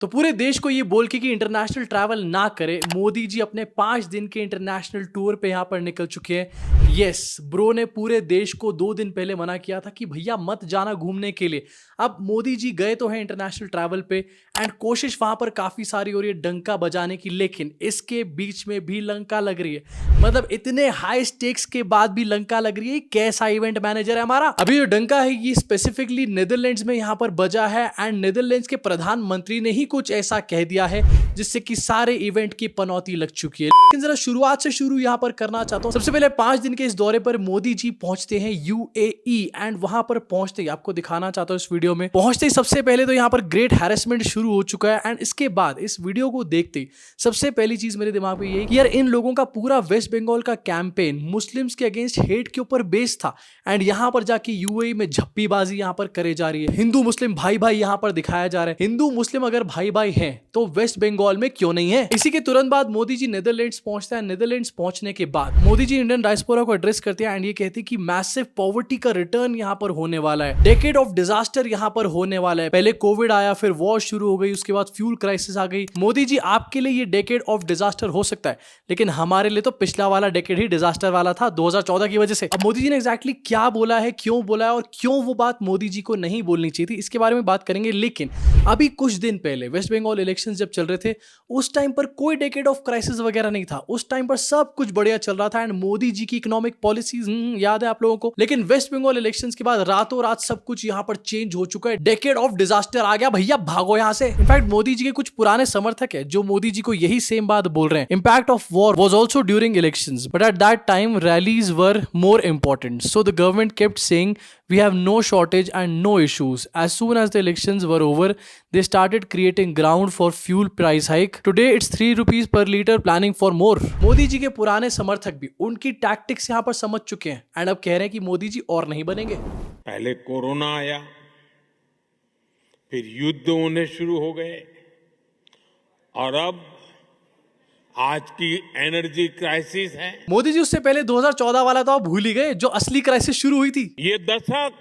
तो पूरे देश को ये बोल के कि इंटरनेशनल ट्रैवल ना करे, मोदी जी अपने 5 दिन के इंटरनेशनल टूर पे यहाँ पर निकल चुके हैं। यस, ब्रो ने पूरे देश को 2 दिन पहले मना किया था कि भैया मत जाना घूमने के लिए। अब मोदी जी गए तो हैं इंटरनेशनल ट्रैवल पे एंड कोशिश वहां पर काफी सारी हो रही है डंका बजाने की, लेकिन इसके बीच में भी लंका लग रही है। मतलब इतने हाई स्टेक्स के बाद भी लंका लग रही है। कैसा इवेंट मैनेजर है हमारा। अभी जो डंका है ये स्पेसिफिकली नीदरलैंड्स में यहाँ पर बजा है एंड नीदरलैंड्स के प्रधानमंत्री ने ही कुछ ऐसा कह दिया है जिससे कि सारे इवेंट की पनौती लग चुकी है। लेकिन जरा शुरुआत से शुरू यहाँ पर करना चाहता हूँ। सबसे पहले 5 दिन के इस दौरे पर मोदी जी पहुंचते हैं यूएई एंड वहां पर पहुंचते ही आपको दिखाना चाहता हूँ इस वीडियो में। पहुंचते ही सबसे पहले तो यहाँ पर ग्रेट हैरेसमेंट शुरू हो चुका है एंड इसके बाद इस वीडियो को देखते ही सबसे पहली चीज मेरे दिमाग में ये कि यार इन लोगों का पूरा वेस्ट बंगाल का कैंपेन मुस्लिम्स के अगेंस्ट हेट के ऊपर बेस्ड था एंड यहाँ पर जाके यूएई में झप्पीबाजी यहाँ पर करे जा रही है। हिंदू मुस्लिम भाई भाई यहाँ पर दिखाया जा रहा है। हिंदू मुस्लिम अगर भाई भाई हैं तो वेस्ट बंगाल में क्यों नहीं है। इसी के तुरंत बाद मोदी जी नीदरलैंड्स पहुंचते हैं। नीदरलैंड्स पहुंचने के बाद मोदी जी इंडियन डायस्पोरा को एड्रेस करते हैं एंड ये कहते हैं कि मैसिव पॉवर्टी का रिटर्न यहाँ पर होने वाला है। डेकेड ऑफ डिजास्टर यहाँ पर होने वाला है। पहले कोविड आया, फिर वॉर शुरू हो गई, उसके बाद फ्यूल क्राइसिस आ गई। मोदी जी आपके लिए ये डेकेड ऑफ डिजास्टर हो सकता है, लेकिन हमारे लिए तो पिछला वाला डेकेड ही डिजास्टर वाला था 2014 की वजह से। अब मोदी जी ने एग्जैक्टली क्या बोला है, क्यों बोला है और क्यों वो बात मोदी जी को नहीं बोलनी चाहिए थी, इसके बारे में बात करेंगे। लेकिन अभी कुछ दिन पहले वेस्ट बंगाल इलेक्शंस जब चल रहे थे उस टाइम पर कोई डेकेड ऑफ क्राइसिस वगैरह नहीं था। उस टाइम पर सब कुछ बढ़िया चल रहा था एंड मोदी जी की इकोनॉमिक पॉलिसीज याद है आप लोगों को। लेकिन वेस्ट बंगाल इलेक्शंस के बाद रातों रात सब कुछ यहां पर चेंज हो चुका है। डेकेड ऑफ डिजास्टर आ गया, भैया भागो यहां से। इनफैक्ट मोदी जी के कुछ पुराने समर्थक है जो मोदी जी को यही सेम बात बोल रहे हैं। Impact of war was also during elections but at that time rallies were more important, so the government kept saying we have no shortage and no issues. As soon as the elections were over, they started creating ground for fuel price hike. Today it's 3 rupees per liter, planning for more. Modi ji के पुराने समर्थक भी उनकी tactics यहाँ पर समझ चुके हैं एंड अब कह रहे हैं कि मोदी जी और नहीं बनेंगे। पहले कोरोना आया, फिर युद्ध होने शुरू हो गए और अब आज की एनर्जी क्राइसिस है। मोदी जी उससे पहले 2014 वाला तो आप भूल ही गए, जो असली क्राइसिस शुरू हुई थी। ये दशक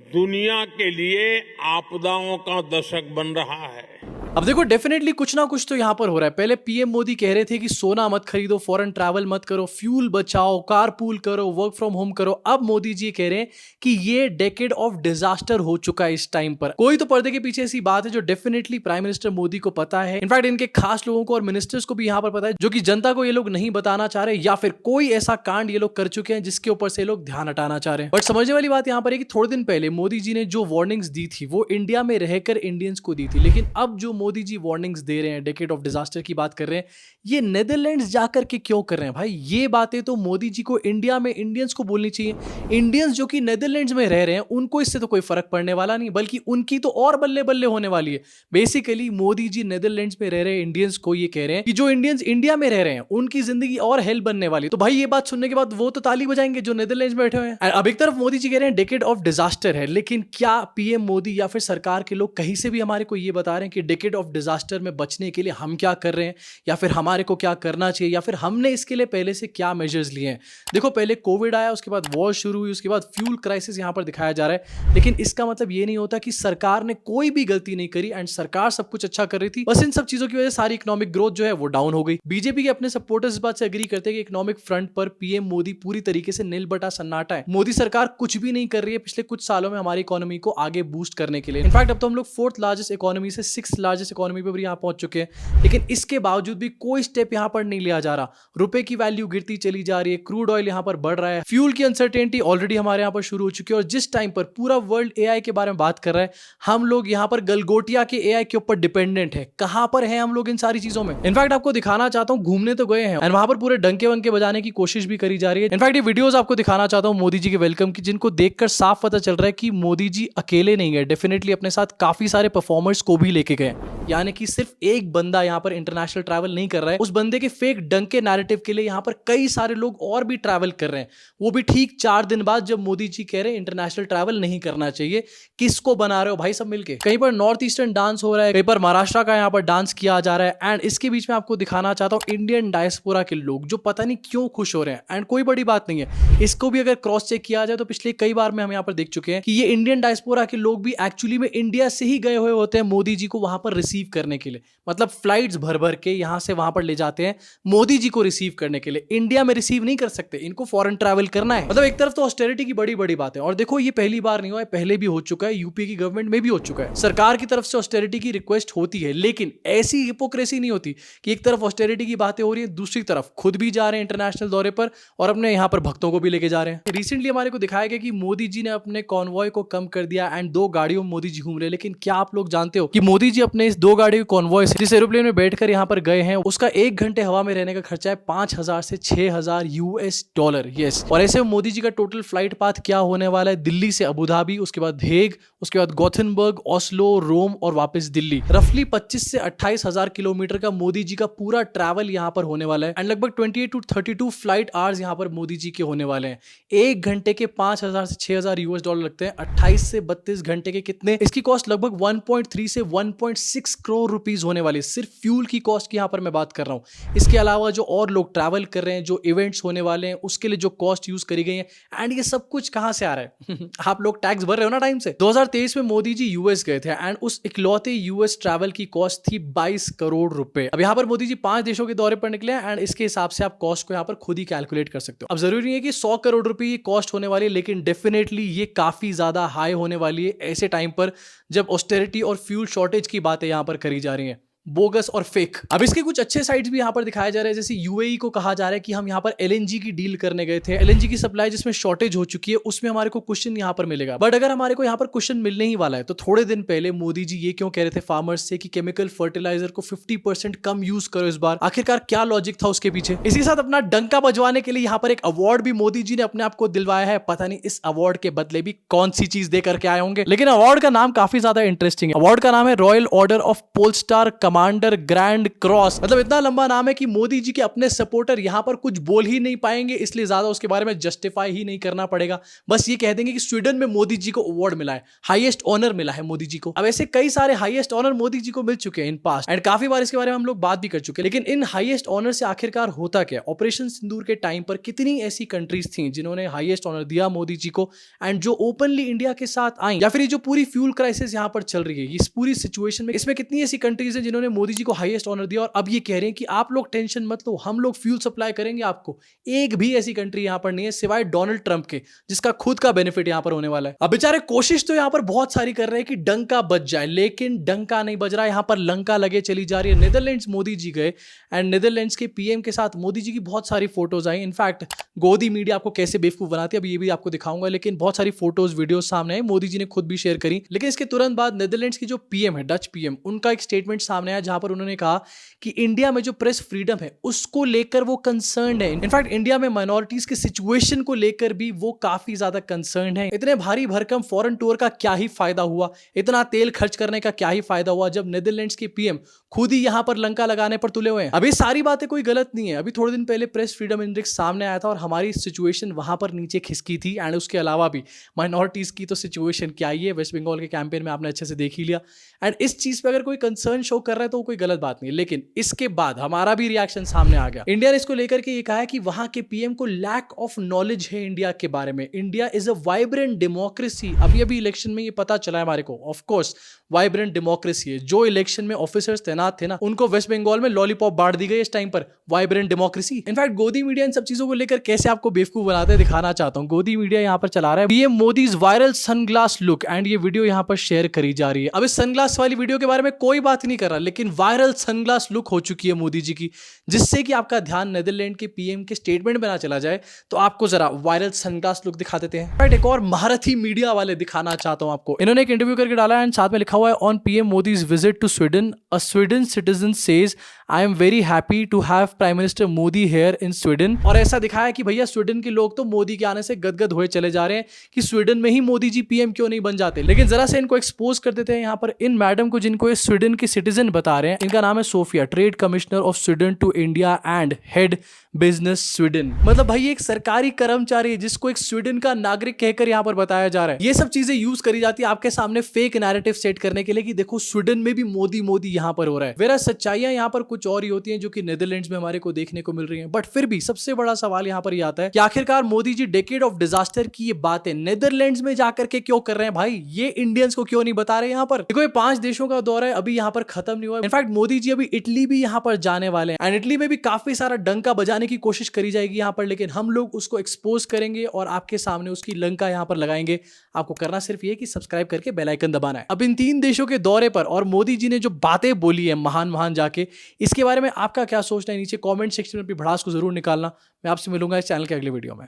दुनिया के लिए आपदाओं का दशक बन रहा है। अब देखो डेफिनेटली कुछ ना कुछ तो यहाँ पर हो रहा है। पहले पीएम मोदी कह रहे थे कि सोना मत खरीदो, फॉरेन ट्रैवल मत करो, फ्यूल बचाओ, कारपूल करो, वर्क फ्रॉम होम करो। अब मोदी जी कह रहे हैं कि ये डेकेड ऑफ डिजास्टर हो चुका है इस टाइम पर। कोई तो पर्दे के पीछे ऐसी बात है जो डेफिनेटली प्राइम मिनिस्टर मोदी को पता है। इनफैक्ट इनके खास लोगों को और मिनिस्टर्स को भी यहाँ पर पता है, जो कि जनता को ये लोग नहीं बताना चाह रहे, या फिर कोई ऐसा कांड ये लोग कर चुके हैं जिसके ऊपर से लोग ध्यान हटाना चाह रहे हैं। बट समझने वाली बात यहाँ पर है कि थोड़े दिन पहले मोदी जी ने जो वार्निंग्स दी थी वो इंडिया में रहकर इंडियंस को दी थी, लेकिन अब जो मोदी जी वार्निंग्स दे रहे हैं, डेकेड ऑफ डिजास्टर की बात कर रहे हैं, ये नीदरलैंड्स जाकर के क्यों कर रहे हैं भाई। ये बातें तो मोदी जी को इंडिया में इंडियंस को बोलनी चाहिए। इंडियंस जो कि नीदरलैंड्स में रह रहे हैं उनको इससे तो कोई फर्क पड़ने वाला नहीं, बल्कि उनकी तो और बल्ले बल्ले होने वाली है। बेसिकली मोदी जी नीदरलैंड्स में रह रहे इंडियंस को ये कह रहे हैं कि जो इंडियंस इंडिया में रह रहे हैं उनकी जिंदगी और हेल बनने वाली है। तो भाई ये बात सुनने के बाद वो तो ताली बजाएंगे जो नीदरलैंड्स में बैठे हुए हैं। अब एक तरफ मोदी जी कह रहे हैं डेकेड ऑफ डिजास्टर है, लेकिन क्या पीएम मोदी या फिर सरकार के लोग कहीं से भी हमारे को ये बता रहे हैं कि डेकेड ऑफ डिजास्टर में बचने के लिए हम क्या कर रहे हैं, या फिर हमारे को क्या करना चाहिए, या फिर हमने इसके लिए पहले से क्या मेजर्स लिए हैं। देखो पहले कोविड आया, उसके बाद वॉर शुरू हुई, उसके बाद फ्यूल क्राइसिस यहां पर दिखाया जा रहा है, लेकिन इसका मतलब ये नहीं होता कि सरकार ने कोई भी गलती नहीं करी एंड सरकार सब कुछ अच्छा कर रही थी। बस इन सब चीजों की वजह से सारी इकोनॉमिक ग्रोथ जो है वो डाउन हो गई। बीजेपी के अपने सपोर्टर्स इस बात से एग्री करते हैं कि इकोनॉमिक फ्रंट पर पीएम मोदी पूरी तरीके से नील बटा सन्नाटा है। मोदी सरकार कुछ भी नहीं कर रही है पिछले कुछ सालों में हमारी इकोनॉमी को आगे बूस्ट करने के लिए। इनफैक्ट अब तो हम लोग 4th लार्जेस्ट इकोनॉमी से 6th लार्जेस्ट इकोनॉमी पर भी यहाँ पहुंच चुके हैं, लेकिन इसके बावजूद भी कोई स्टेप यहां पर नहीं लिया जा रहा। रुपए की वैल्यू गिरती चली जा रही है, क्रूड ऑयल यहां पर बढ़ रहा है, फ्यूल की अनसर्टेनिटी ऑलरेडी हमारे यहां पर शुरू हो चुकी है। और जिस टाइम पर पूरा वर्ल्ड एआई के बारे में बात कर रहा है, हम लोग यहां पर गलगोटिया के एआई के ऊपर डिपेंडेंट है। कहां पर है हम लोग इन सारी चीजों में। इनफैक्ट आपको दिखाना चाहता हूं, घूमने तो गए हैं एंड वहां पर पूरे डंके वंके बजाने की कोशिश भी करी जा रही है। इनफैक्ट ये वीडियोस आपको दिखाना चाहता हूं मोदी जी के वेलकम की, जिनको देखकर साफ पता चल रहा है कि मोदी जी अकेले नहीं गए, डेफिनेटली अपने साथ काफी सारे परफॉर्मर्स को भी लेके गए। यानी कि सिर्फ एक बंदा यहाँ पर इंटरनेशनल ट्रैवल नहीं कर रहा है, उस बंदे के फेक डंक के नैरेटिव के लिए यहाँ पर कई सारे लोग और भी ट्रैवल कर रहे हैं, वो भी ठीक 4 दिन बाद जब मोदी जी कह रहे हैं इंटरनेशनल ट्रैवल नहीं करना चाहिए। किसको बना रहे हो भाई सब मिलके? कहीं पर नॉर्थ ईस्टर्न डांस हो रहा है, कहीं पर महाराष्ट्र का यहाँ पर डांस किया जा रहा है, एंड इसके बीच में आपको दिखाना चाहता हूँ इंडियन डायस्पोरा के लोग जो पता नहीं क्यों खुश हो रहे हैं। एंड कोई बड़ी बात नहीं है, इसको भी अगर क्रॉस चेक किया जाए तो पिछले कई बार में हम यहाँ पर देख चुके हैं कि ये इंडियन डायस्पोरा के लोग भी एक्चुअली में इंडिया से ही गए हुए होते हैं मोदी जी को वहां पर रिसीव करने के लिए। मतलब फ्लाइट्स भर भर के यहां से वहां पर ले जाते हैं मोदी जी को रिसीव करने के लिए। इंडिया में रिसीव नहीं कर सकते, इनको फॉरेन ट्रैवल करना है। मतलब एक तरफ तो ऑस्टेरिटी की बड़ी बड़ी बात है, और देखो ये पहली बार नहीं हुआ है, पहले भी हो चुका है, यूपी की गवर्नमेंट में भी हो चुका है। सरकार की तरफ से ऑस्टेरिटी की रिक्वेस्ट होती है, लेकिन ऐसी हिपोक्रेसी नहीं होती कि एक तरफ ऑस्टेरिटी की बातें हो रही है, दूसरी तरफ खुद भी जा रहे हैं इंटरनेशनल दौरे पर और अपने यहाँ पर भक्तों को भी लेके जा रहे हैं। रिसेंटली हमारे को दिखाया गया कि मोदी जी ने अपने कॉन्वॉय को कम कर दिया एंड 2 गाड़ियों में मोदी जी घूम रहे हैं। लेकिन क्या आप लोग जानते हो कि मोदी जी अपने इस 2 गाड़ियों कॉन्वॉय से जिस एरोप्लेन में बैठकर यहाँ पर गए हैं उसका 1 घंटे हवा में रहने का खर्चा है 5,000 से 6,000 $। यस, और ऐसे मोदी जी का टोटल फ्लाइट पाथ क्या होने वाला है? दिल्ली से अबू धाबी, उसके बाद हेग, उसके बाद गोथेनबर्ग, ओस्लो, रोम और वापस दिल्ली। रफली 25 से 28,000 किलोमीटर का मोदी जी का पूरा ट्रैवल यहाँ पर होने वाला है एंड लगभग 28 to 32 फ्लाइट आवर्स यहाँ पर मोदी जी के होने वाले हैं। 1 घंटे के 5,000 से 6,000 $। लगते हैं 28 से 32 घंटे के कितने? इसकी कॉस्ट लगभग 1.3 से 1.6 करोड़ रुपीस होने वाली है। सिर्फ फ्यूल की कॉस्ट की यहाँ पर मैं बात कर रहा हूँ। इसके अलावा जो और लोग ट्रैवल कर रहे हैं, जो इवेंट्स होने वाले हैं, उसके लिए जो कॉस्ट यूज करी गई है, एंड ये सब कुछ कहां से आ रहा है? आप लोग टैक्स भर रहे हो ना टाइम से। 2023 में मोदी जी यूएस गए थे एंड उस इकलौते यूएस ट्रैवल की कॉस्ट थी 22 करोड़ रुपए। अब यहाँ पर मोदी जी 5 देशों के दौरे पर निकले एंड इसके हिसाब से आप कॉस्ट को यहाँ पर खुद ही कैलकुलेट कर सकते हो। अब जरूरी नहीं है कि 100 करोड़ रुपए कॉस्ट होने वाली है, लेकिन डेफिनेटली ये काफी ज्यादा हाई होने वाली है ऐसे टाइम पर जब ऑस्टेरिटी और फ्यूल शॉर्टेज की बातें यहाँ पर करी जा रही हैं, बोगस और फेक। अब इसके कुछ अच्छे साइड्स भी यहाँ पर दिखाए जा रहे हैं, जैसे यूएई को कहा जा रहा है कि हम यहाँ पर एलएनजी की डील करने गए थे, एलएनजी की सप्लाई जिसमें शॉर्टेज हो चुकी है, उसमें हमारे को क्वेश्चन यहाँ पर मिलेगा। बट अगर हमारे को यहाँ पर क्वेश्चन मिलने ही वाला है तो थोड़े दिन पहले मोदी जी ये क्यों कह रहे थे फार्मर्स से कि केमिकल फर्टिलाइजर को 50% कम यूज करो इस बार? आखिरकार क्या लॉजिक था उसके पीछे? इसी साथ अपना डंका बजवाने के लिए यहाँ पर एक अवार्ड भी मोदी जी ने अपने आप को दिलवाया है। पता नहीं इस अवार्ड के बदले भी कौन सी चीज दे करके आए होंगे, लेकिन अवार्ड का नाम काफी ज्यादा इंटरेस्टिंग है। अवार्ड का नाम है royal order of Polestar commander grand cross. मतलब इतना लंबा नाम है कि मोदी जी के अपने सपोर्टर यहां पर कुछ बोल ही नहीं पाएंगे, इसलिए ज्यादा उसके बारे में जस्टिफाई ही नहीं करना पड़ेगा। बस ये कह देंगे कि स्वीडन में मोदी जी को अवार्ड मिला है, हाईएस्ट ऑनर मिला है मोदी जी को। अब ऐसे कई सारे हाईएस्ट ऑनर मोदी जी को मिल चुके हैं इन पास्ट एंड काफी बार इसके बारे में हम लोग बात भी कर चुके हैं। लेकिन इन हाईएस्ट ऑनर से आखिरकार होता क्या? ऑपरेशन सिंदूर के टाइम पर कितनी ऐसी कंट्रीज थी जिन्होंने हाईएस्ट ऑनर दिया मोदी जी को एंड जो ओपनली इंडिया के साथ आई, या फिर ये जो पूरी फ्यूल क्राइसिस यहां पर चल रही है, इस पूरी सिचुएशन में इसमें कितनी ऐसी कंट्रीज है जिन्होंने मोदी जी को हाईएस्ट ऑनर दिया और अब ये कह रहे हैं कि आप लोग टेंशन मत लो, हम लोग फ्यूल सप्लाई करेंगे आपको। एक भी ऐसी कंट्री यहां पर नहीं है सिवाय डोनाल्ड ट्रंप के जिसका खुद का बेनिफिट यहां पर होने वाला है। अब बेचारे कोशिश तो यहां पर बहुत सारी कर रहे हैं कि डंका बज जाए, लेकिन डंका नहीं बज रहा, यहां पर लंका लगे चली जा रही है। नीदरलैंड्स मोदी जी गए एंड नीदरलैंड्स के पीएम के साथ मोदी जी की बहुत सारी फोटोज आई। इनफैक्ट गोदी मीडिया आपको कैसे बेवकूफ बनाती है अब ये भी आपको दिखाऊंगा, लेकिन बहुत सारी फोटोज वीडियोस सामने आई, मोदी जी ने खुद भी शेयर करी। लेकिन इसके तुरंत बाद नीदरलैंड्स की जो पीएम है, डच पीएम, उनका एक स्टेटमेंट सामने आया जहां पर उन्होंने कहा कि इंडिया में जो प्रेस फ्रीडम है उसको लेकर वो कंसर्न्ड है। इनफैक्ट इंडिया में माइनॉरिटीज के सिचुएशन को लेकर भी वो काफी ज्यादा कंसर्न्ड है। इतने भारी भरकम फॉरेन टूर का क्या ही फायदा हुआ, इतना तेल खर्च करने का क्या ही फायदा हुआ जब नीदरलैंड्स के पीएम खुद ही यहां पर लंका लगाने पर तुले हुए हैं। अभी सारी बातें कोई गलत नहीं है। अभी थोड़े दिन पहले प्रेस फ्रीडम इंडेक्स सामने आया था और हमारी सिचुएशन वहां पर नीचे खिसकी थी एंड उसके अलावा भी माइनॉरिटीज की तो सिचुएशन क्या ही है, वेस्ट बंगाल के कैंपेन में आपने अच्छे से देख ही लिया। एंड इस चीज पे अगर कोई कंसर्न शो कर रहा है तो कोई गलत बात नहीं है, लेकिन इसके बाद हमारा भी रिएक्शन सामने आ गया। इंडिया ने इसको लेकर के ये कहा है कि वहां के पीएम को लैक ऑफ नॉलेज है इंडिया के बारे में। India is a vibrant democracy. अभी इलेक्शन में ये पता चला है हमारे को, ऑफ कोर्स वाइब्रेंट डेमोक्रेसी है। जो इलेक्शन में ऑफिसर्स तैनात थे ना, उनको वेस्ट बंगाल में लॉलीपॉप बांट दी गई इस टाइम पर। Vibrant democracy. इनफैक्ट गोदी मीडिया इन सब चीजों को लेकर कैसे आपको बेवकूफ बनाते हैं दिखाना चाहता हूं। गोदी मीडिया यहां पर चला रहा है PM Modi's viral sunglass look and ये वीडियो यहां पर शेयर करी जा रही है। अब इस सनग्लास वाली वीडियो के बारे में कोई बात नहीं कर रहा, लेकिन वायरल सनग्लास लुक हो चुकी है मोदी जी की, जिससे कि आपका ध्यान नेदरलैंड के पीएम के स्टेटमेंट में ना चला जाए, तो आपको जरा वायरल सनग्लास लुक दिखा देते हैं। राइट, एक और महारथी मीडिया वाले दिखाना चाहता हूं आपको। इन्होंने एक इंटरव्यू करके डाला है एंड साथ में लिखा हुआ है on PM Modi's visit to Sweden, a Sweden citizen says I am very happy to have prime minister Modi here in Sweden. और ऐसा दिखाया कि भैया स्वीडन के लोग तो मोदी के आने से गदगद हुए चले जा रहे हैं कि स्वीडन में ही मोदी जी पीएम क्यों नहीं बन जाते। लेकिन जरा से इनको एक्सपोज कर देते हैं यहाँ पर इन मैडम को, जिनको ये स्वीडन की सिटीजन बता रहे हैं। इनका नाम है Sofia, trade commissioner of Sweden to India and head business Sweden. मतलब भाई एक सरकारी कर्मचारी है जिसको एक स्वीडन का नागरिक कहकर यहाँ पर बताया जा रहा है। ये सब चीजें यूज करी जाती है आपके सामने फेक नैरेटिव सेट करने के लिए कि देखो स्वीडन में भी मोदी मोदी यहाँ पर हो रहा है। वेरा सच्चाइयां यहाँ पर कुछ और ही होती हैं जो कि नेदरलैंड्स में हमारे को देखने को मिल रही हैं। बट फिर भी सबसे बड़ा सवाल यहाँ पर ये आता है कि आखिरकार Modi ji decade of disaster की ये बातें नेदरलैंड्स में जाकर के क्यों कर रहे हैं भाई? ये इंडियंस को क्यों नहीं बता रहे यहाँ पर? देखो ये 5 देशों का दौरा है, अभी यहाँ पर खत्म नहीं हुआ। इनफैक्ट मोदी जी अभी इटली भी यहाँ पर जाने वाले हैं एंड इटली में भी काफी सारा डंका बजाने की कोशिश करी जाएगी यहाँ पर, लेकिन हम लोग उसको एक्सपोज करेंगे और आपके सामने उसकी लंका यहाँ पर लगाएंगे। आपको करना सिर्फ ये कि सब्सक्राइब करके बेल आइकन दबाना है। अब इन 3 देशों के दौरे पर और मोदी जी ने जो बातें बोली है महान जाके, इसके बारे में आपका क्या सोचना है नीचे कमेंट सेक्शन में अपनी भड़ास को जरूर निकालना। मैं आपसे मिलूंगा इस चैनल के अगले वीडियो में।